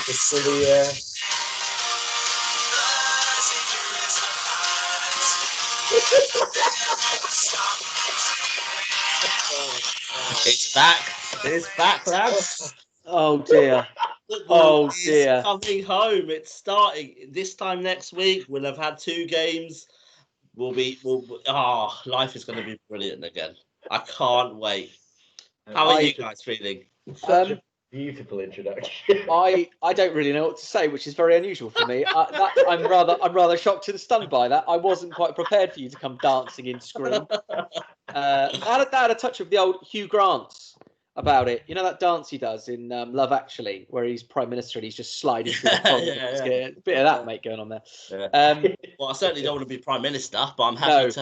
Just for the. It's back. It's back, lads. Oh dear. Football Oh dear. coming home. It's starting this time next week. We'll have had 2 games. Life is going to be brilliant again. I can't wait. How are you guys feeling? Such a beautiful introduction. I don't really know what to say, which is very unusual for me. I'm rather shocked and stunned by that. I wasn't quite prepared for you to come dancing in Scream. That had a touch of the old Hugh Grant's about it. You know that dance he does in Love Actually, where he's Prime Minister and he's just sliding through the pond. A bit of that, mate, going on there. Yeah. Well, I certainly don't want to be Prime Minister, but I'm happy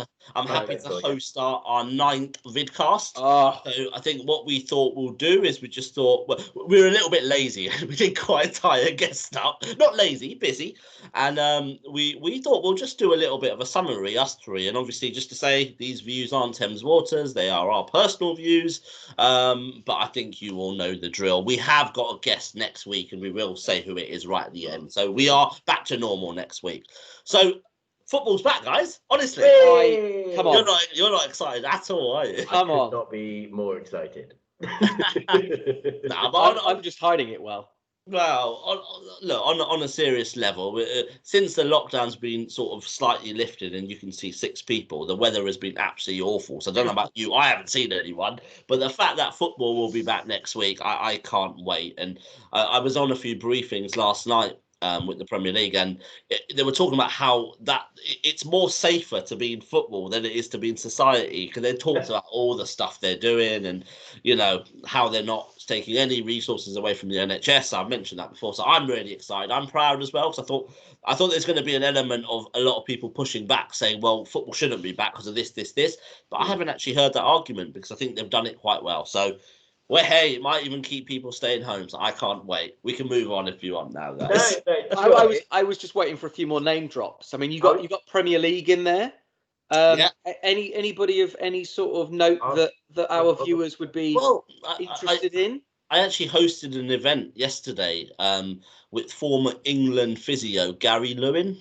to host our 9th vidcast. So I think what we thought we'll do is we were a little bit lazy. We didn't quite tie a guest up. Not lazy, busy. And we thought we'll just do a little bit of a summary, us 3, and obviously just to say these views aren't Thames Water's, they are our personal views. But I think you all know the drill. We have got a guest next week, and we will say who it is right at the end. So we are back to normal next week. So football's back, guys. Honestly, come on. You're not excited at all, are you? I could not be more excited. I'm just hiding it well. Well, on a serious level, since the lockdown's been sort of slightly lifted and you can see 6 people, the weather has been absolutely awful. So I don't know about you, I haven't seen anyone, but the fact that football will be back next week, I can't wait. And I was on a few briefings last night with the Premier League, and they were talking about how that it's more safer to be in football than it is to be in society, because they talked about all the stuff they're doing and, you know, how they're not taking any resources away from the NHS. I've mentioned that before, so I'm really excited. I'm proud as well, because I thought there's going to be an element of a lot of people pushing back, saying, well, football shouldn't be back because of this, but I haven't actually heard that argument, because I think they've done it quite well. So, well, hey, it might even keep people staying home, so I can't wait. We can move on if you want now, guys. No, I was just waiting for a few more name drops. I mean, you got Premier League in there. Anybody of any sort of note that our viewers would be interested in? I actually hosted an event yesterday with former England physio Gary Lewin.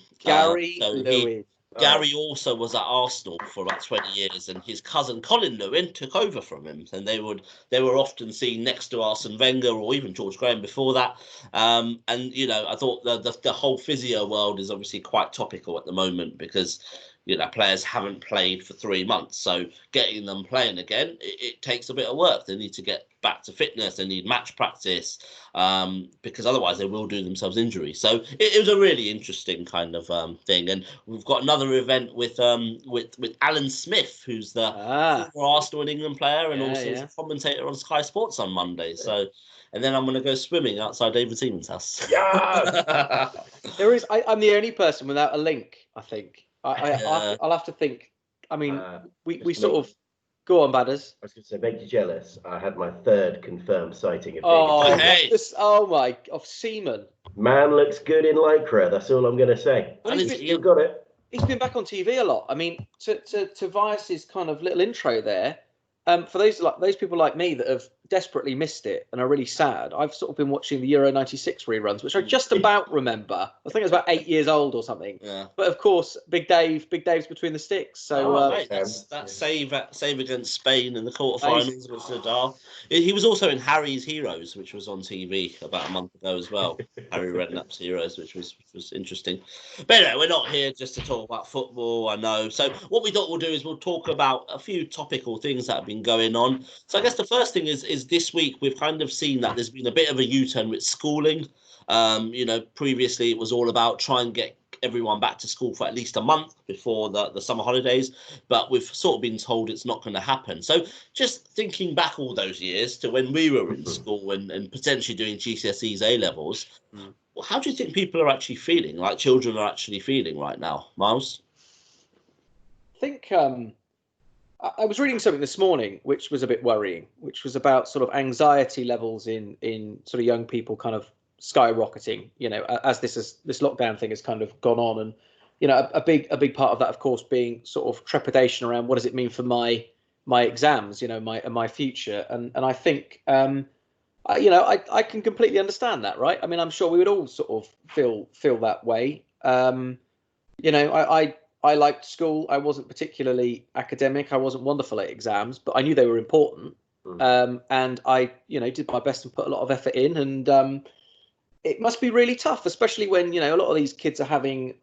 Gary also was at Arsenal for about 20 years, and his cousin Colin Lewin took over from him, and they were often seen next to Arsene Wenger or even George Graham before that. And you know, I thought the whole physio world is obviously quite topical at the moment, because you know, players haven't played for 3 months, so getting them playing again, it takes a bit of work. They need to get back to fitness. They need match practice, because otherwise they will do themselves injury. So it was a really interesting kind of thing. And we've got another event with Alan Smith, who's the former Arsenal and England player, and also is a commentator on Sky Sports on Monday. So. And then I'm going to go swimming outside David Seaman's house. Yeah. I'm the only person without a link, I think. I'll have to think. I mean, we sort of go on, Badders. I was going to say, make you jealous. I had my 3rd confirmed sighting of of Seaman. Man looks good in lycra. That's all I'm going to say. Well, you got it. He's been back on TV a lot. I mean, to Vias's kind of little intro there. For those people like me that have desperately missed it and are really sad, I've sort of been watching the Euro '96 reruns, which I just about remember. I think I was about 8 years old or something. Yeah. But of course, Big Dave's between the sticks. So that save against Spain in the quarterfinals against Nadal. He was also in Harry's Heroes, which was on TV about a month ago as well. Harry Redknapp's Heroes, which was interesting. But anyway, we're not here just to talk about football, I know. So what we thought we'll do is we'll talk about a few topical things that have been going on. So I guess the first thing is this week we've kind of seen that there's been a bit of a U-turn with schooling. You know, previously it was all about trying to get everyone back to school for at least a month before the summer holidays, but we've sort of been told it's not going to happen. So just thinking back all those years to when we were in school and potentially doing GCSEs, A-levels, how do you think people are actually feeling, like children are actually feeling right now, Miles? I think I was reading something this morning which was a bit worrying, which was about sort of anxiety levels in sort of young people kind of skyrocketing, you know, as this lockdown thing has kind of gone on. And, you know, a big part of that, of course, being sort of trepidation around what does it mean for my exams, you know, my future. And I think I can completely understand that, right? I mean, I'm sure we would all sort of feel that way. I liked school. I wasn't particularly academic. I wasn't wonderful at exams, but I knew they were important. And I, did my best and put a lot of effort in. And it must be really tough, especially when, a lot of these kids are having,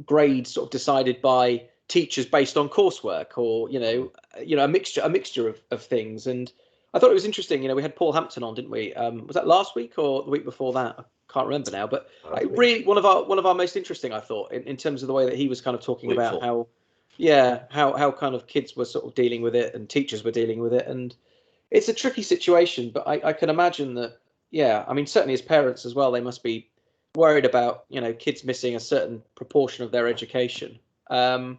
grades sort of decided by teachers based on coursework or, a mixture of things. And I thought it was interesting. We had Paul Hampton on, didn't we? Was that last week or the week before that? I can't remember now. But really, one of our most interesting, I thought, in terms of the way that he was kind of talking about how kind of kids were sort of dealing with it and teachers were dealing with it. And it's a tricky situation, but I can imagine that. Yeah, I mean, certainly as parents as well, they must be worried about kids missing a certain proportion of their education. So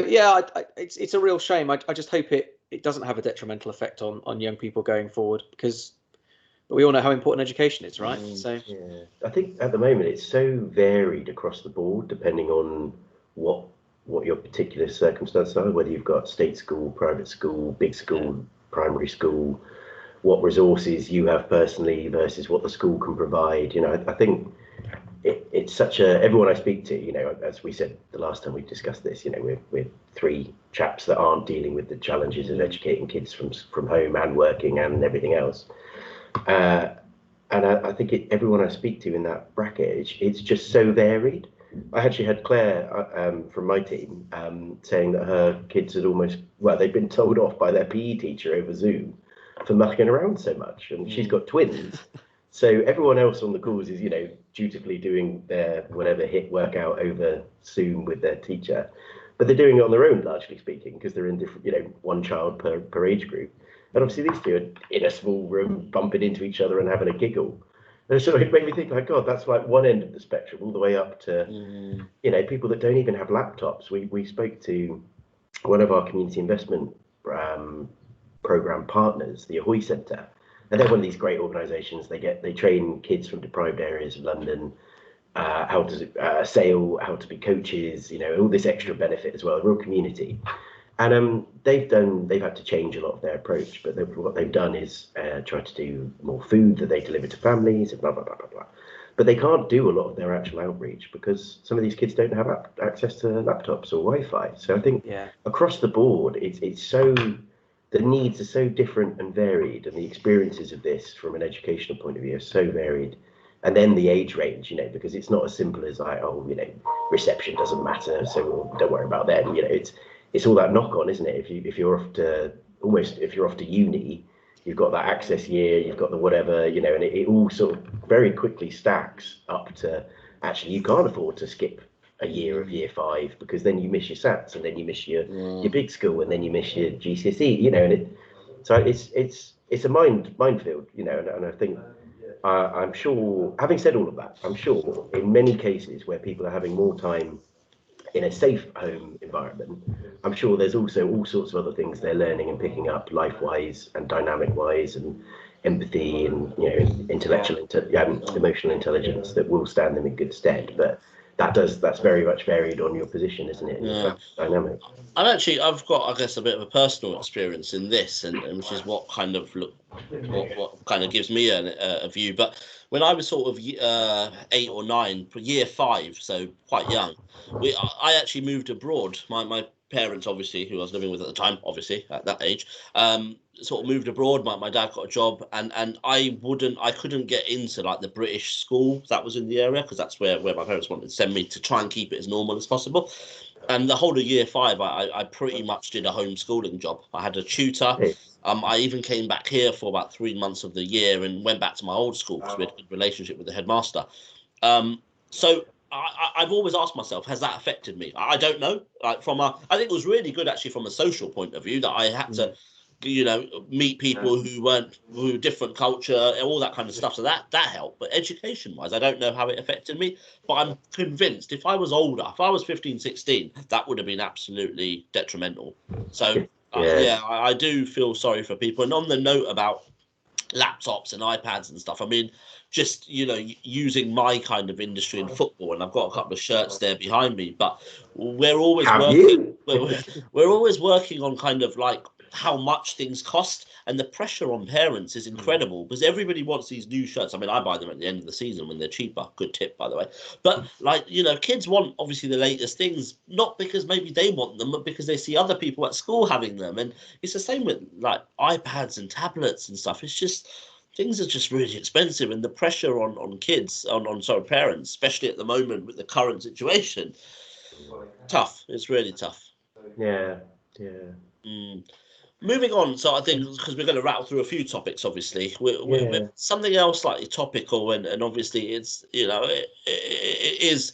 yeah, it's a real shame. I just hope it doesn't have a detrimental effect on young people going forward, because we all know how important education is, right? So yeah, I think at the moment it's so varied across the board, depending on what your particular circumstances are, whether you've got state school, private school, big school, primary school, what resources you have personally versus what the school can provide. I think it's such everyone I speak to, as we said the last time we discussed this, we're three chaps that aren't dealing with the challenges of educating kids from home and working and everything else. And I think everyone I speak to in that bracket, it's just so varied. I actually had Claire from my team saying that her kids had they'd been told off by their PE teacher over Zoom for mucking around so much, and she's got twins. So everyone else on the calls is, dutifully doing their whatever HIIT workout over Zoom with their teacher, but they're doing it on their own, largely speaking, because they're in different, one child per age group. And obviously these two are in a small room, bumping into each other and having a giggle. And so it made me think, like, God, that's like one end of the spectrum, all the way up to, people that don't even have laptops. We spoke to one of our community investment program partners, the Ahoy Centre, and they're one of these great organisations. They train kids from deprived areas of London how to sail, how to be coaches, all this extra benefit as well, a real community. And they've had to change a lot of their approach, but what they've done is try to do more food that they deliver to families, and blah blah blah blah blah. But they can't do a lot of their actual outreach because some of these kids don't have access to laptops or Wi-Fi. So I think across the board, it's so. The needs are so different and varied, and the experiences of this from an educational point of view are so varied. And then the age range, because it's not as simple as reception doesn't matter, so don't worry about them. It's all that knock on, isn't it? If you're off to uni, you've got that access year, you've got the whatever, and it all sort of very quickly stacks up to actually you can't afford to skip a year of year 5 because then you miss your SATs and then you miss your big school and then you miss your GCSE, and so it's a minefield, and I think I'm sure, having said all of that, I'm sure in many cases where people are having more time in a safe home environment, I'm sure there's also all sorts of other things they're learning and picking up life-wise and dynamic-wise and empathy and intellectual emotional intelligence that will stand them in good stead. But that's very much varied on your position, isn't it? Yeah. Dynamic. I've got, I guess, a bit of a personal experience in this, and which is what kind of what kind of gives me a view. But when I was sort of 8 or 9, year 5, so quite young, I actually moved abroad. My parents, obviously, who I was living with at the time, obviously at that age, sort of moved abroad. My dad got a job, and I couldn't get into like the British school that was in the area, because that's where my parents wanted to send me to try and keep it as normal as possible. And the whole of year 5, I pretty much did a homeschooling job. I had a tutor. I even came back here for about 3 months of the year and went back to my old school because we had a good relationship with the headmaster. So I've always asked myself, has that affected me? I don't know. Like I think it was really good actually from a social point of view that I had to, meet people who different culture and all that kind of stuff. So that helped. But education wise, I don't know how it affected me. But I'm convinced if I was older, if I was 15, 16, that would have been absolutely detrimental. So I do feel sorry for people. And on the note about laptops and iPads and stuff, I mean, just using my kind of industry in football, and I've got a couple of shirts there behind me, but we're always working on kind of like how much things cost, and the pressure on parents is incredible because everybody wants these new shirts. I mean, I buy them at the end of the season when they're cheaper. Good tip, by the way. But like, you know, kids want obviously the latest things, not because maybe they want them, but because they see other people at school having them. And it's the same with like iPads and tablets and stuff. It's just, things are just really expensive, and the pressure on kids, on parents, especially at the moment with the current situation, tough. It's really tough. Yeah. Moving on, so I think because we're going to rattle through a few topics, obviously, with something else slightly topical, and obviously it's, you know, it's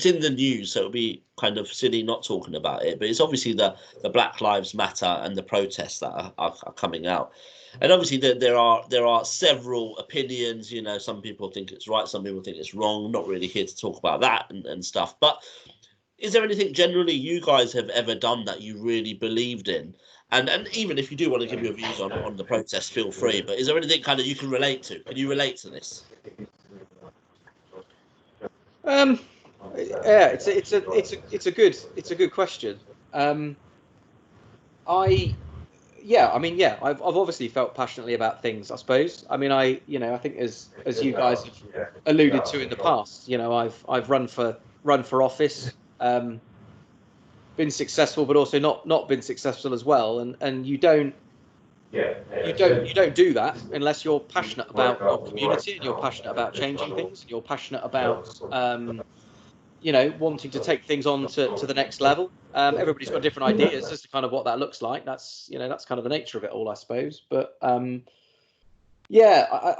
in the news, so it'll be kind of silly not talking about it. But it's obviously the Black Lives Matter and the protests that are coming out, and obviously there are several opinions. You know, some people think it's right, some people think it's wrong. Not really here to talk about that and stuff, but is there anything generally you guys have ever done that you really believed in? And even if you do want to give your views on the protest, feel free. But is there anything kind of you can relate to? Can you relate to this? Yeah, it's a good question. I've obviously felt passionately about things, I suppose. I mean, I think as you guys have alluded to in the past, you know, I've run for office, been successful, but also not been successful as well. And you don't do that unless you're passionate about your community, and you're passionate about changing things, and you're passionate about wanting to take things on to the next level. Everybody's got different ideas as to kind of what that looks like. That's kind of the nature of it all, I suppose. But I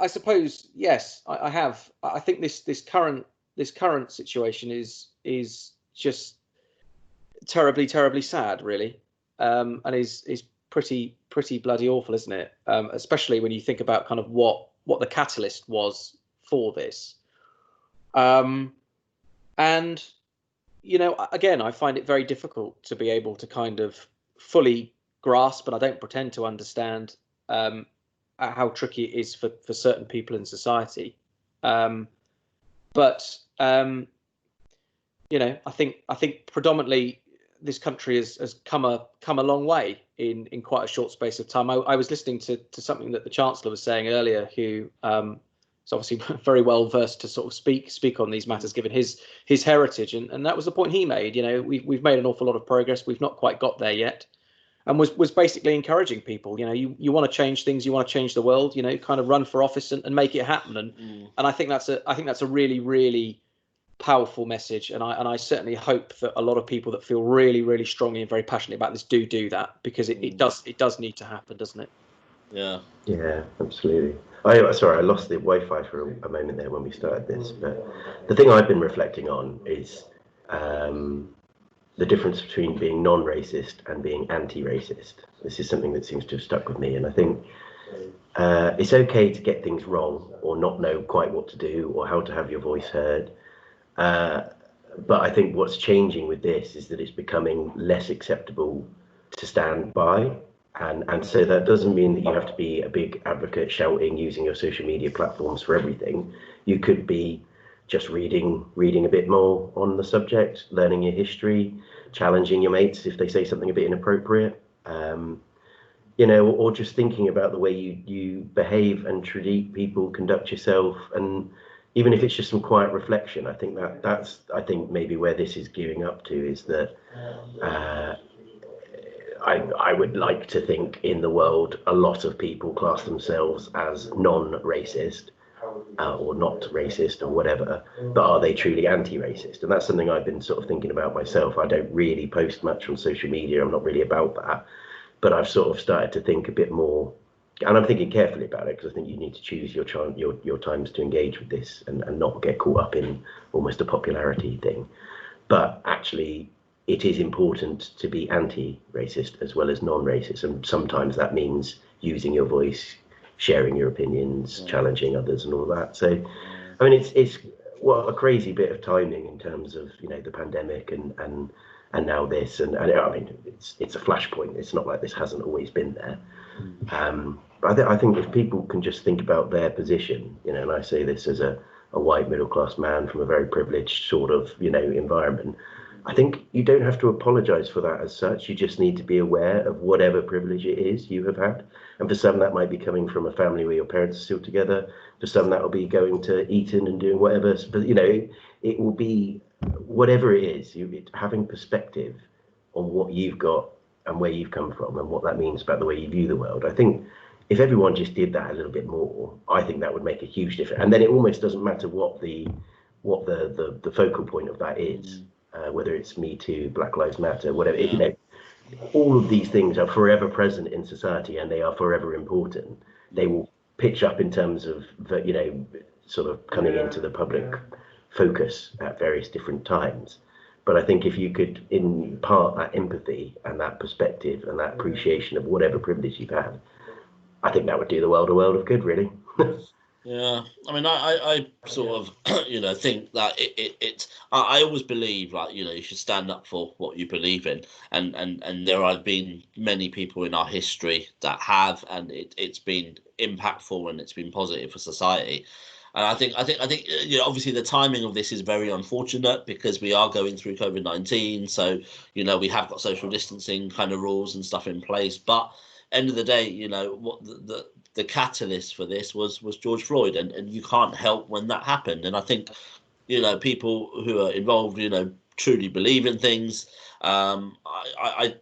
suppose, yes, I have. I think this current situation is just terribly sad, really, and is pretty bloody awful, isn't it? Especially when you think about kind of what the catalyst was for this. And, you know, again, I find it very difficult to be able to kind of fully grasp, and I don't pretend to understand how tricky it is for certain people in society. But you know, I think predominantly this country has come a long way in quite a short space of time. I was listening to something that the Chancellor was saying earlier, who is obviously very well versed to sort of speak on these matters, given his heritage, and that was the point he made. You know, we've made an awful lot of progress. We've not quite got there yet, and was basically encouraging people. You know, you want to change things, you want to change the world. You know, kind of run for office and make it happen. And I think that's a really powerful message, and I certainly hope that a lot of people that feel really strongly and very passionate about this do that, because it does need to happen, doesn't it? Yeah, absolutely. I lost the Wi-Fi for a moment there when we started this, but the thing I've been reflecting on is the difference between being non-racist and being anti-racist. This is something that seems to have stuck with me, and I think it's okay to get things wrong or not know quite what to do or how to have your voice heard. But I think what's changing with this is that it's becoming less acceptable to stand by. And so that doesn't mean that you have to be a big advocate shouting, using your social media platforms for everything. You could be just reading a bit more on the subject, learning your history, challenging your mates if they say something a bit inappropriate, you know, or just thinking about the way you behave and treat people, conduct yourself. And even if it's just some quiet reflection, I think that's maybe where this is gearing up to, is that I would like to think in the world a lot of people class themselves as non-racist or not racist or whatever, but are they truly anti-racist? And that's something I've been sort of thinking about myself. I don't really post much on social media. I'm not really about that, but I've sort of started to think a bit more, and I'm thinking carefully about it, because I think you need to choose your times to engage with this and not get caught up in almost a popularity thing. But actually, it is important to be anti-racist as well as non-racist, and sometimes that means using your voice, sharing your opinions, challenging others, and all that. So, I mean, it's a crazy bit of timing in terms of, you know, the pandemic and now this, and I mean, it's a flashpoint. It's not like this hasn't always been there. But I think if people can just think about their position, you know, and I say this as a white middle class man from a very privileged sort of, you know, environment, I think you don't have to apologize for that as such. You just need to be aware of whatever privilege it is you have had. And for some, that might be coming from a family where your parents are still together. For some, that will be going to Eton and doing whatever. But, it will be whatever it is, having perspective on what you've got and where you've come from and what that means about the way you view the world. I think if everyone just did that a little bit more, I think that would make a huge difference. And then it almost doesn't matter what the focal point of that is. Whether it's Me Too, Black Lives Matter, whatever, all of these things are forever present in society and they are forever important. They will pitch up in terms of, sort of coming into the public focus at various different times. But I think if you could impart that empathy and that perspective and that appreciation of whatever privilege you've had, I think that would do the world a world of good, really. Yeah, I mean, I sort of, think that I always believe, like, you should stand up for what you believe in, and there have been many people in our history that have, and it's been impactful and it's been positive for society. And I think, obviously the timing of this is very unfortunate because we are going through COVID-19, so we have got social distancing kind of rules and stuff in place, but end of the day, what the catalyst for this was George Floyd, and you can't help when that happened. And I think, people who are involved, truly believe in things. I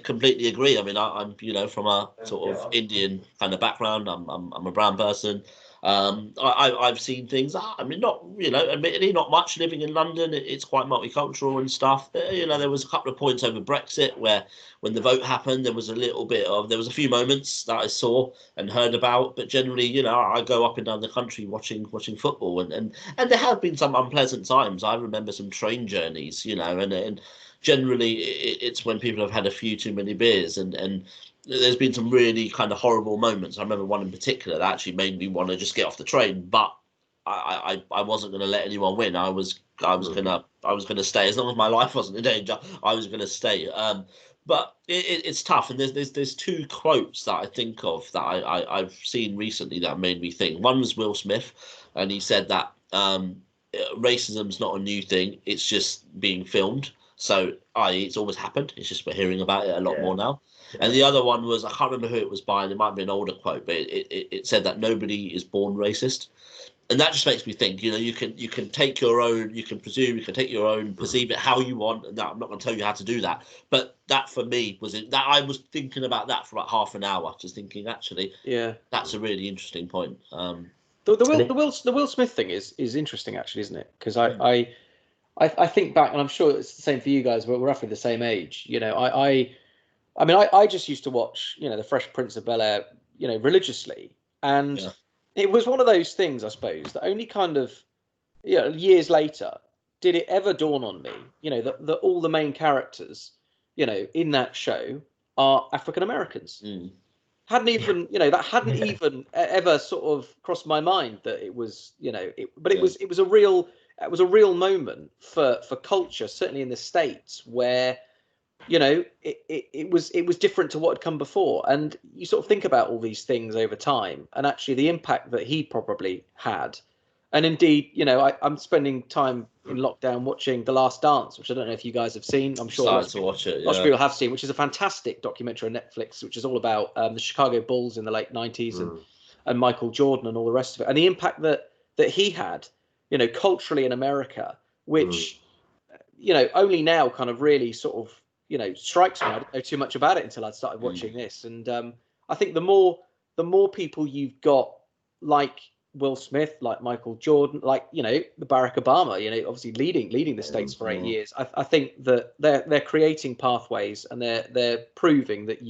completely agree. I mean, I'm from a sort of Indian kind of background. I'm a brown person. I've seen things. I mean, not admittedly not much living in London. It's quite multicultural and stuff. There was a couple of points over Brexit where, when the vote happened, there was a few moments that I saw and heard about. But generally, I go up and down the country watching football, and there have been some unpleasant times. I remember some train journeys, and generally it's when people have had a few too many beers, and there's been some really kind of horrible moments. I remember one in particular that actually made me want to just get off the train, but I wasn't going to let anyone win. I was going to stay as long as my life wasn't in danger. I was going to stay. But it's tough, and there's two quotes that I think of that I've seen recently that made me think. One was Will Smith, and he said that racism's not a new thing; it's just being filmed. So, it's always happened. It's just we're hearing about it a lot more now. And the other one was, I can't remember who it was by, and it might be an older quote, but it said that nobody is born racist. And that just makes me think, you can take your own, you can presume, you can take your own, perceive it how you want. And I'm not going to tell you how to do that. But that for me that I was thinking about that for about half an hour, just thinking, actually, that's a really interesting point. The Will Smith thing is interesting, actually, isn't it? Because I think back, and I'm sure it's the same for you guys. We're roughly the same age. I just used to watch, The Fresh Prince of Bel-Air, religiously, and it was one of those things, I suppose, that only kind of, years later did it ever dawn on me, that all the main characters, in that show are African Americans. Hadn't even, that hadn't even ever sort of crossed my mind that it was, but it was a real moment for culture, certainly in the States, where it was different to what had come before. And you sort of think about all these things over time and actually the impact that he probably had. And indeed, I'm spending time in lockdown watching The Last Dance, which I don't know if you guys have seen. I'm sure lots of people have seen, which is a fantastic documentary on Netflix, which is all about the Chicago Bulls in the late 90s and Michael Jordan and all the rest of it. And the impact that he had, culturally in America, which, only now kind of really sort of, strikes me. I didn't know too much about it until I'd started watching this. And I think the more people you've got like Will Smith, like Michael Jordan, like, the Barack Obama, obviously leading the States for 8 years, I think that they're creating pathways, and they're proving that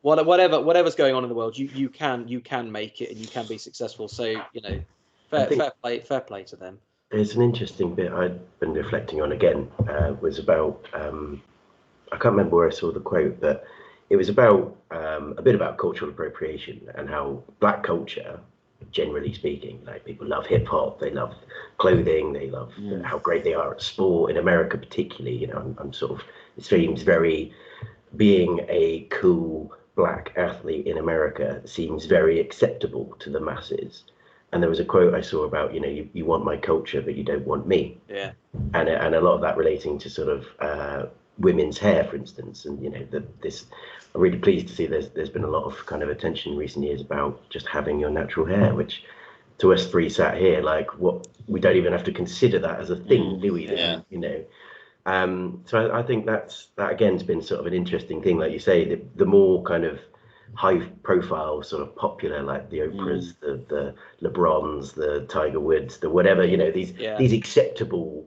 whatever's going on in the world, you can make it and you can be successful. So, fair play to them. There's an interesting bit I'd been reflecting on again, was about, I can't remember where I saw the quote, but it was about a bit about cultural appropriation and how Black culture, generally speaking, like, people love hip hop, they love clothing, they love how great they are at sport in America, particularly. I'm sort of, it seems very, being a cool Black athlete in America seems very acceptable to the masses. And there was a quote I saw about, you want my culture, but you don't want me. Yeah. And a lot of that relating to sort of women's hair, for instance. And, I'm really pleased to see there's been a lot of kind of attention in recent years about just having your natural hair, which to us three sat here, like, what, we don't even have to consider that as a thing, do we? Yeah. So I think that again has been sort of an interesting thing. Like you say, the more kind of high profile, sort of popular, like the Oprahs, the LeBrons, the Tiger Woods, the whatever, these acceptable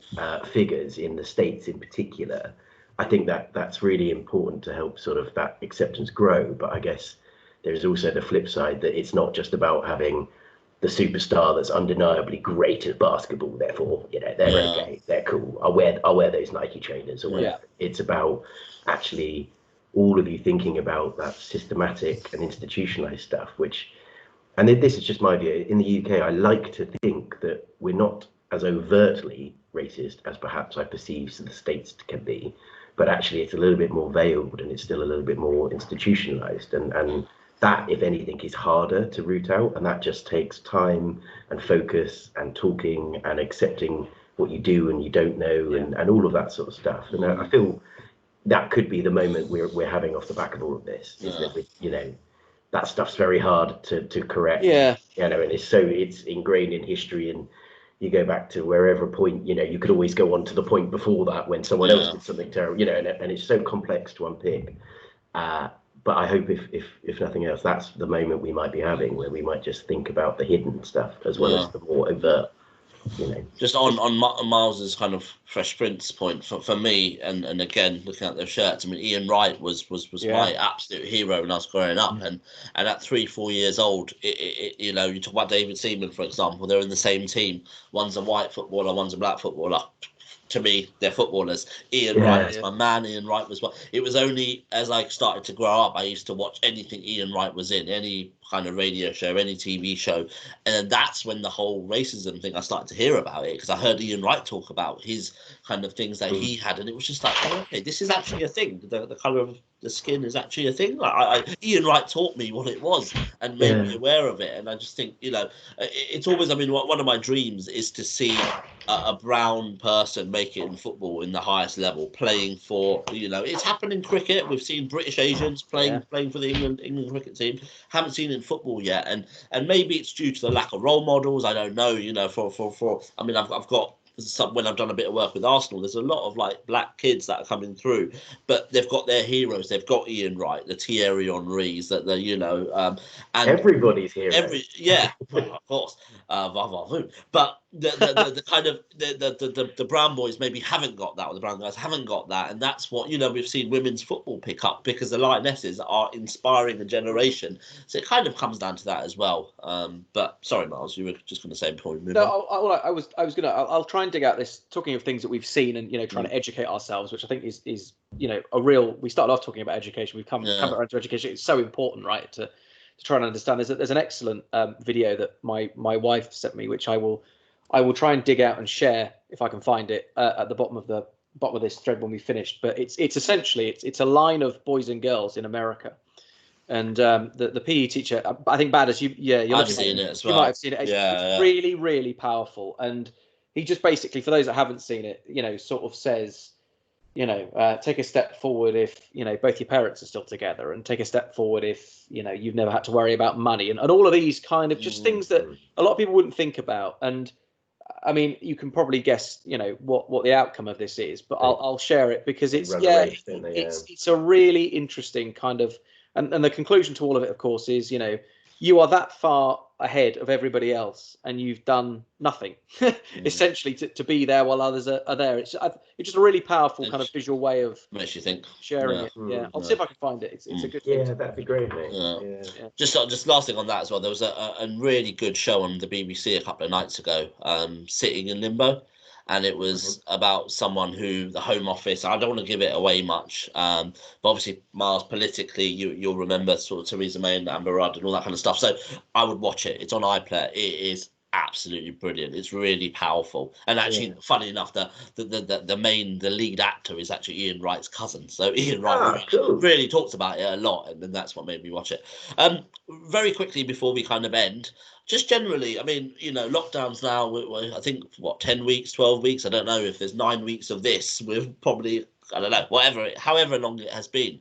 figures in the States in particular. I think that's really important to help sort of that acceptance grow. But I guess there's also the flip side, that it's not just about having the superstar that's undeniably great at basketball, therefore, they're okay, they're cool. I'll wear those Nike trainers or whatever. It's about actually all of you thinking about that systematic and institutionalized stuff, and this is just my view. In the UK, I like to think that we're not as overtly racist as perhaps I perceive the States can be, but actually it's a little bit more veiled, and it's still a little bit more institutionalized, and that, if anything, is harder to root out, and that just takes time and focus and talking and accepting what you do and you don't know, and all of that sort of stuff. And I feel that could be the moment we're having off the back of all of this, is that that stuff's very hard to correct. And it's ingrained in history, and you go back to wherever point, you could always go on to the point before that when someone else did something terrible, and it's so complex to unpick. But I hope if nothing else, that's the moment we might be having, where we might just think about the hidden stuff as well as the more overt. Just on Miles's kind of Fresh Prince point, for me, and again looking at their shirts, I mean, Ian Wright was my absolute hero when I was growing up, and at 3-4 years old, you talk about David Seaman, for example, they're in the same team. One's a white footballer, one's a black footballer. To me, they're footballers. Ian Wright is my man. Ian Wright was one. It was only as I started to grow up, I used to watch anything Ian Wright was in, any kind of radio show, any TV show, and then that's when the whole racism thing, I started to hear about it, because I heard Ian Wright talk about his kind of things that he had, and it was just like, oh, okay, this is actually a thing. The colour of the skin is actually a thing. Like Ian Wright taught me what it was and made me aware of it, and I just think it's always. I mean, one of my dreams is to see a brown person make it in football in the highest level, playing for it's happened in cricket. We've seen British Asians playing for the England cricket team. Haven't seen it in football yet, and maybe it's due to the lack of role models. I don't know. For I mean, I've got. When I've done a bit of work with Arsenal, there's a lot of like black kids that are coming through, but they've got their heroes. They've got Ian Wright, the Thierry Henrys, that and everybody's hero. Of course, but the kind of the brown boys maybe haven't got that, or the brown guys haven't got that, and that's what we've seen women's football pick up, because the Lionesses are inspiring a generation. So it kind of comes down to that as well. But sorry, Miles, you were just going to say before we move on. I was gonna. I'll try and dig out this, talking of things that we've seen and trying to educate ourselves, which I think is a real. We started off talking about education. We've come around to education. It's so important, right? To try and understand. There's an excellent video that my wife sent me, which I will try and dig out and share if I can find it at the bottom of this thread when we finished. But it's essentially it's a line of boys and girls in America, and the PE teacher. I think Bad as I've seen it as well. You might have seen it. It's really, really powerful, and he just basically, for those that haven't seen it, sort of says, take a step forward if both your parents are still together, and take a step forward if you've never had to worry about money, and all of these kind of just things that a lot of people wouldn't think about. And I mean, you can probably guess what the outcome of this is, but I'll share it, because it's it's a really interesting kind of, and the conclusion to all of it, of course, is you are that far ahead of everybody else, and you've done nothing essentially to be there while others are there. It's just a really powerful kind of visual way of makes you think, sharing it. I'll see if I can find it. It's a good thing. That'd be great, mate. Just last thing on that as well, there was a really good show on the BBC a couple of nights ago, Sitting in Limbo, and it was about someone who the Home Office, I don't want to give it away much, but obviously, Miles, politically, you'll remember sort of Theresa May and Amber Rudd and all that kind of stuff. So I would watch it. It's on iPlayer. It is absolutely brilliant. It's really powerful, and actually, funny enough, the lead actor is actually Ian Wright's cousin. So Ian Wright really talks about it a lot, and then that's what made me watch it. Very quickly before we kind of end, just generally, I mean, you know, lockdowns now. I think 10 weeks, 12 weeks. I don't know if there's 9 weeks of this. We're probably, I don't know, however long it has been.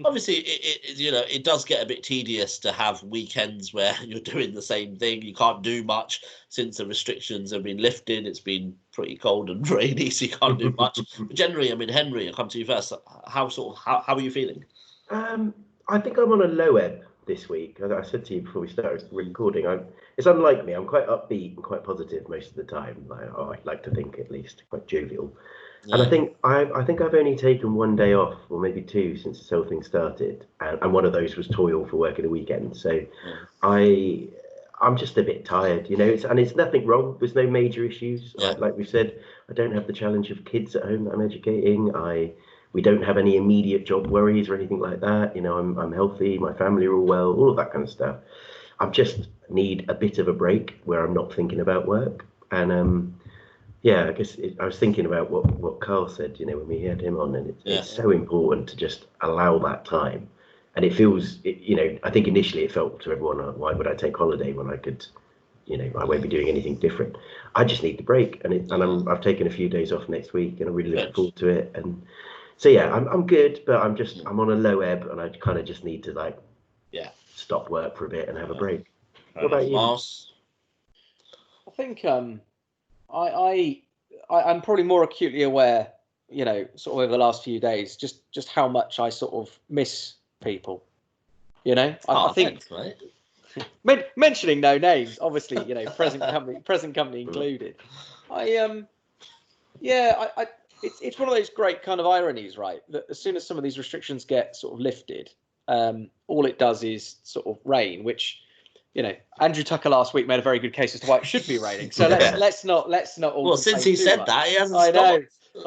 Obviously, it does get a bit tedious to have weekends where you're doing the same thing. You can't do much since the restrictions have been lifted. It's been pretty cold and rainy, so you can't do much. But generally, I mean, Henry, I'll come to you first. How are you feeling? I think I'm on a low ebb this week. I said to you before we started recording, it's unlike me. I'm quite upbeat and quite positive most of the time. I'd like to think, at least, quite jovial. Yeah. And I think I've only taken 1 day off, or maybe 2, since this whole thing started, and one of those was toil for work in the weekend. So I'm just a bit tired, you know. It's nothing wrong. There's no major issues. Like we've said, I don't have the challenge of kids at home that I'm educating. We don't have any immediate job worries or anything like that. You know, I'm healthy. My family are all well. All of that kind of stuff. I just need a bit of a break where I'm not thinking about work. And I guess I was thinking about what Carl said, you know, when we had him on, and it's so important to just allow that time. And it feels, you know, I think initially it felt to everyone, why would I take holiday when I could, you know, I won't be doing anything different. I just need the break, and I've taken a few days off next week, and I'm really looking forward to it. And so I'm good, but I'm on a low ebb, and I kind of just need to stop work for a bit and have a break. What about you? I think I'm probably more acutely aware, you know, sort of over the last few days, just how much I sort of miss people. You know, I think mentioning no names, obviously, you know, present company included. It's one of those great kind of ironies, right? That as soon as some of these restrictions get sort of lifted, all it does is sort of rain, which, you know, Andrew Tucker last week made a very good case as to why it should be raining. So let's not all. Well, since he said that, he hasn't stopped.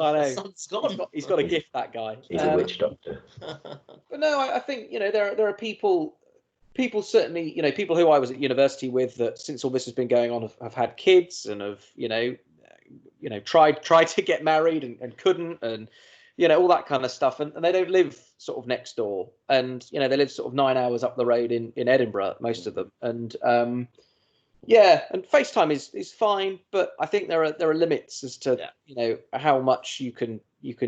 I know. The sun's gone. He's got a gift, that guy. He's a witch doctor. But no, I think, you know, there are people certainly, you know, people who I was at university with that since all this has been going on have had kids and have, you know, tried to get married and couldn't, and, you know, all that kind of stuff. And they don't live sort of next door. And, you know, they live sort of 9 hours up the road in Edinburgh, most of them. And and FaceTime is fine, but I think there are limits as to, you know, how much you can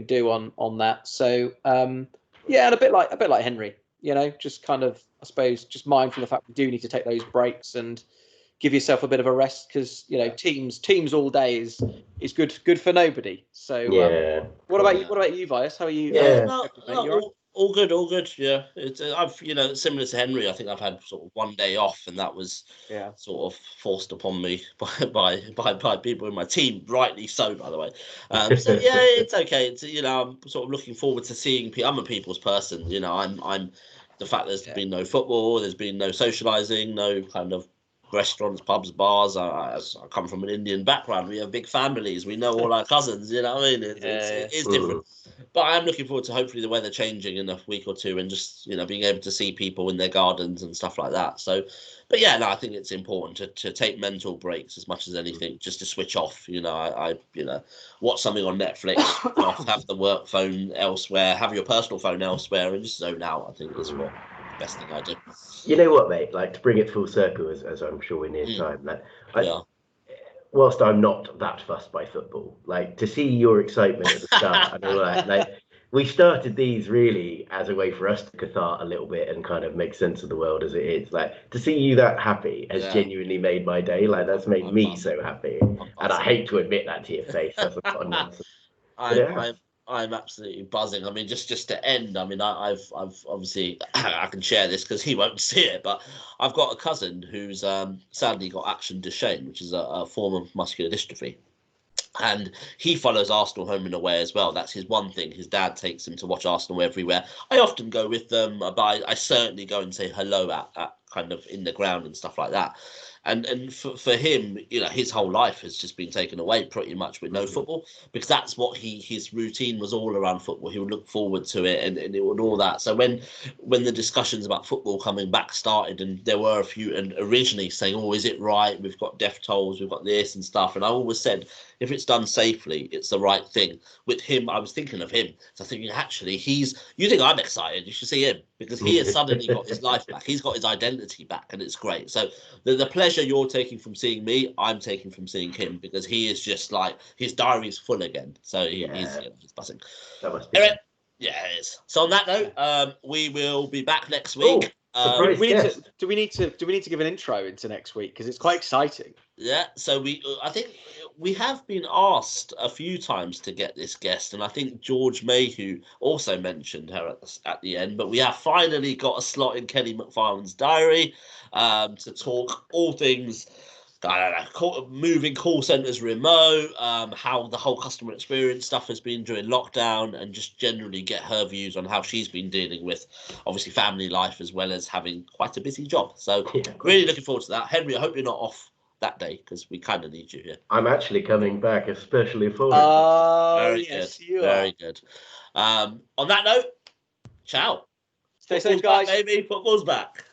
do on that. So and a bit like Henry, you know, just kind of, I suppose, just mindful of the fact we do need to take those breaks and give yourself a bit of a rest, because, you know, teams all day is good for nobody. So what about you, Vias? How are you? All good. Yeah, I've, you know, similar to Henry, I think I've had sort of 1 day off, and that was sort of forced upon me by people in my team, rightly so, by the way. So it's okay. It's, you know, I'm sort of looking forward to seeing people. I'm a people's person, you know. I'm the fact there's been no football, there's been no socializing, no kind of restaurants, pubs, bars. I come from an Indian background. We have big families. We know all our cousins. You know what I mean? It is different. But I'm looking forward to hopefully the weather changing in a week or two, and just, you know, being able to see people in their gardens and stuff like that. So, but I think it's important to take mental breaks as much as anything, just to switch off. You know, I watch something on Netflix, have the work phone elsewhere, have your personal phone elsewhere, and just zone out. I think is what the best thing I do. You know what, mate? Like, to bring it full circle, as I'm sure we're near time. Whilst I'm not that fussed by football, like, to see your excitement at the start and all that, like, we started these really as a way for us to cathart a little bit and kind of make sense of the world as it is. Like, to see you that happy has genuinely made my day. Like, that's made me so happy, and I hate to admit that to your face. That's a lot of nonsense. I'm absolutely buzzing. I mean, just to end, I mean, I've obviously, I can share this because he won't see it, but I've got a cousin who's sadly got Action Duchenne, which is a form of muscular dystrophy. And he follows Arsenal home and away as well. That's his one thing. His dad takes him to watch Arsenal everywhere. I often go with them, but I certainly go and say hello at kind of in the ground and stuff like that. And for him, you know, his whole life has just been taken away pretty much with no football, because that's what his routine was all around football. He would look forward to it, and it would all that. So when the discussions about football coming back started, and there were a few, and originally saying, oh, is it right? We've got death tolls, we've got this and stuff. And I always said, if it's done safely, it's the right thing. With him, I was thinking of him. So thinking, actually, you think I'm excited, you should see him, because he has suddenly got his life back. He's got his identity back, and it's great. So the pleasure you're taking from seeing me, I'm taking from seeing him, because he is just like, his diary's full again. So he's buzzing. That must be. Anyway, yeah, it is. So on that note, we will be back next week. Surprise guest. Do we need to give an intro into next week, because it's quite exciting? Yeah, so I think we have been asked a few times to get this guest, and I think George Mayhew also mentioned her at the end, but we have finally got a slot in Kelly McFarland's diary to talk all things, I don't know, moving call centers remote, how the whole customer experience stuff has been during lockdown, and just generally get her views on how she's been dealing with, obviously, family life as well as having quite a busy job. So really looking forward to that. Henry, I hope you're not off that day, because we kind of need you here. I'm actually coming back especially for it. Very yes, good. you Very are. good. On that note, ciao. Stay safe, Football's guys. back, baby. Football's back.